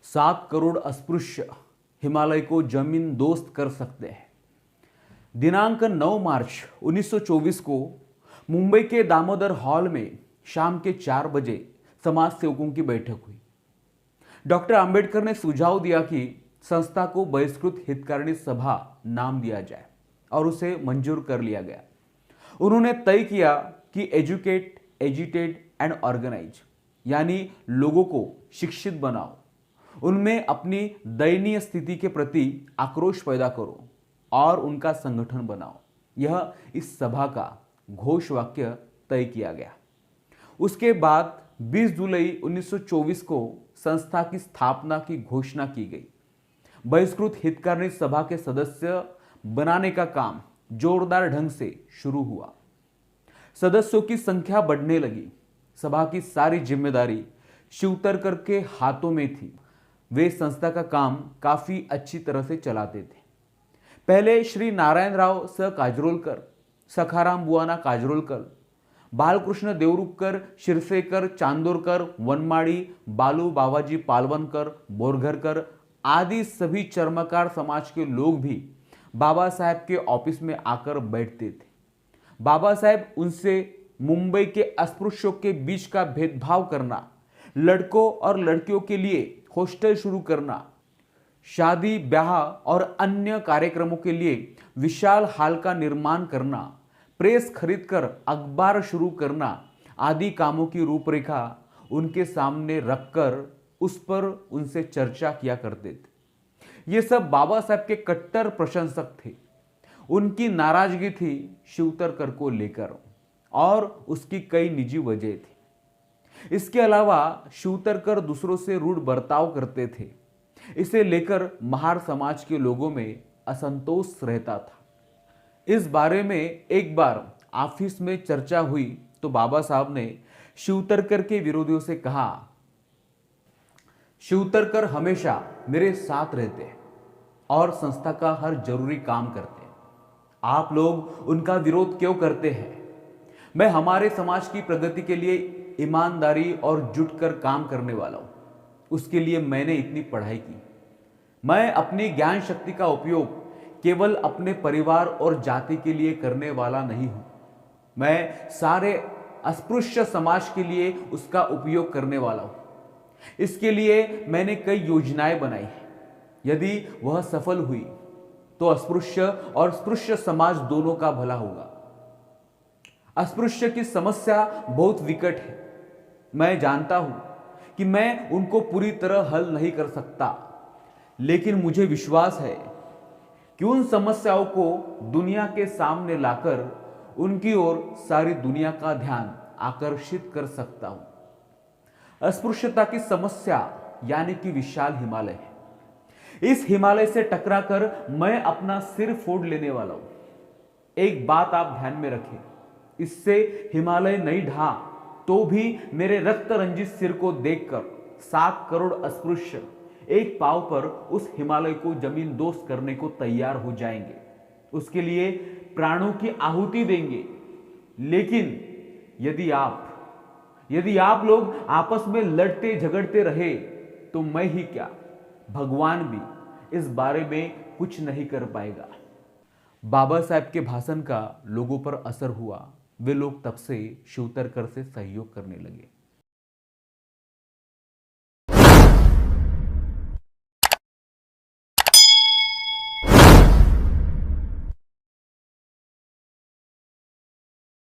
7 करोड़ अस्पृश्य हिमालय को जमीन दोस्त कर सकते हैं। दिनांक 9 मार्च 1924 को मुंबई के दामोदर हॉल में शाम के 4 बजे समाज सेवकों की बैठक हुई। डॉक्टर अंबेडकर ने सुझाव दिया कि संस्था को बहिष्कृत हितकारिणी सभा नाम दिया जाए और उसे मंजूर कर लिया गया। उन्होंने तय किया कि एजुकेट, एजिटेट एंड ऑर्गेनाइज, यानी लोगों को शिक्षित बनाओ, उनमें अपनी दयनीय स्थिति के प्रति आक्रोश पैदा करो और उनका संगठन बनाओ। यह इस सभा का घोष वाक्य तय किया गया। उसके बाद 20 जुलाई 1924 को संस्था की स्थापना की घोषणा की गई। बहिष्कृत हितकारिणी सभा के सदस्य बनाने का काम जोरदार ढंग से शुरू हुआ। सदस्यों की संख्या बढ़ने लगी। सभा की सारी जिम्मेदारी शिवतरकर के हाथों में थी। वे संस्था का काम काफी अच्छी तरह से चलाते थे। पहले श्री नारायण राव स काजरोलकर, सखाराम बुआना काजरोलकर, बालकृष्ण देवरुखकर, शिरसेकर, चांदोरकर, वनमाड़ी, बालू बाबाजी पालवनकर, बोरघरकर आदि सभी चर्मकार समाज के लोग भी बाबा साहेब के ऑफिस में आकर बैठते थे। बाबा साहेब उनसे मुंबई के अस्पृश्यों के बीच का भेदभाव करना, लड़कों और लड़कियों के लिए हॉस्टल शुरू करना, शादी ब्याह और अन्य कार्यक्रमों के लिए विशाल हॉल का निर्माण करना, प्रेस खरीदकर अखबार शुरू करना आदि कामों की रूपरेखा उनके सामने रखकर उस पर उनसे चर्चा किया करते थे। ये सब बाबा साहब के कट्टर प्रशंसक थे। उनकी नाराजगी थी शिवतरकर को लेकर और उसकी कई निजी वजह थी। इसके अलावा शिवतरकर दूसरों से रूढ़ बर्ताव करते थे। इसे लेकर महार समाज के लोगों में असंतोष रहता था। इस बारे में एक बार ऑफिस में चर्चा हुई तो बाबा साहब ने शिवतरकर के विरोधियों से कहा, शिवतरकर हमेशा मेरे साथ रहते हैं और संस्था का हर जरूरी काम करते हैं। आप लोग उनका विरोध क्यों करते हैं? मैं हमारे समाज की प्रगति के लिए ईमानदारी और जुटकर काम करने वाला हूं। उसके लिए मैंने इतनी पढ़ाई की। मैं अपनी ज्ञान शक्ति का उपयोग केवल अपने परिवार और जाति के लिए करने वाला नहीं हूं। मैं सारे अस्पृश्य समाज के लिए उसका उपयोग करने वाला हूं। इसके लिए मैंने कई योजनाएं बनाई हैं। यदि वह सफल हुई तो अस्पृश्य और स्पृश्य समाज दोनों का भला होगा। अस्पृश्य की समस्या बहुत विकट है। मैं जानता हूं कि मैं उनको पूरी तरह हल नहीं कर सकता, लेकिन मुझे विश्वास है कि उन समस्याओं को दुनिया के सामने लाकर उनकी ओर सारी दुनिया का ध्यान आकर्षित कर सकता हूं। अस्पृश्यता की समस्या यानी कि विशाल हिमालय है। इस हिमालय से टकराकर मैं अपना सिर फोड़ लेने वाला हूं। एक बात आप ध्यान में रखें, इससे हिमालय नहीं ढहा तो भी मेरे रक्त रंजित सिर को देखकर 7 करोड़ अस्पृश्य एक पांव पर उस हिमालय को जमीन दोस्त करने को तैयार हो जाएंगे। उसके लिए प्राणों की आहुति देंगे। लेकिन यदि आप लोग आपस में लड़ते झगड़ते रहे तो मैं ही क्या, भगवान भी इस बारे में कुछ नहीं कर पाएगा। बाबा साहब के भाषण का लोगों पर असर हुआ। वे लोग तब से शिवतरकर से सहयोग करने लगे।